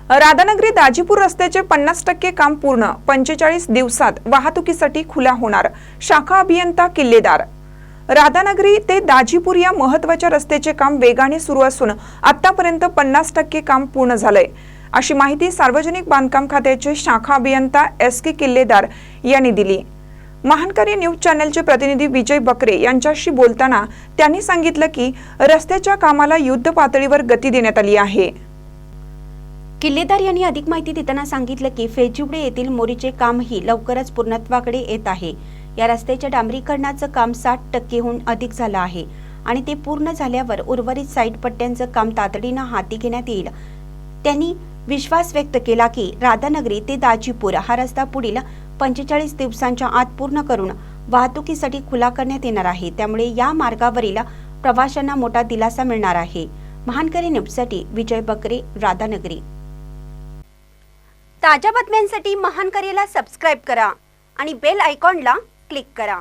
राधानगरी दाजीपूर रस्त्याचे 50% काम पूर्ण, 45 दिवसात वाहतुकीसाठी खुला होणार, शाखा अभियंता किल्लेदार। राधानगरी ते दाजीपूर या महत्त्वाच्या रस्त्याचे काम वेगाने सुरू असून आतापर्यंत 50% काम पूर्ण झालंय, अशी माहिती सार्वजनिक बांधकाम खात्याचे शाखा अभियंता SK किल्लेदार यांनी दिली। महानकरी न्यूज चॅनलचे प्रतिनिधी विजय बकरे यांच्याशी बोलताना त्यांनी सांगितलं की रस्त्याच्या कामाला युद्ध पातळीवर गती देण्यात आली आहे। किल्लेदार यांनी अधिक माहिती देताना सांगितलं की फेजिवडे येथील मोरीचे कामही लवकरच पूर्णत्वाकडे येत आहे। या रस्त्याच्या डांबरीकरणाचं काम 60%हून अधिक झालं आहे आणि ते पूर्ण झाल्यावर उर्वरित साईड पट्ट्यांचं काम तातडीनं हाती घेण्यात येईल। त्यांनी विश्वास व्यक्त केला की राधानगरी ते दाजीपूर हा रस्ता पुढील 45 दिवसांच्या आत पूर्ण करून वाहतुकीसाठी खुला करण्यात येणार आहे। त्यामुळे या मार्गावरील प्रवाशांना मोठा दिलासा मिळणार आहे। महानकरी न्यूजसाठी विजय बकरे, राधानगरी। ताज्या बातम्यांसाठी महानकरीला सबस्क्राइब करा आणि बेल आयकॉनला क्लिक करा।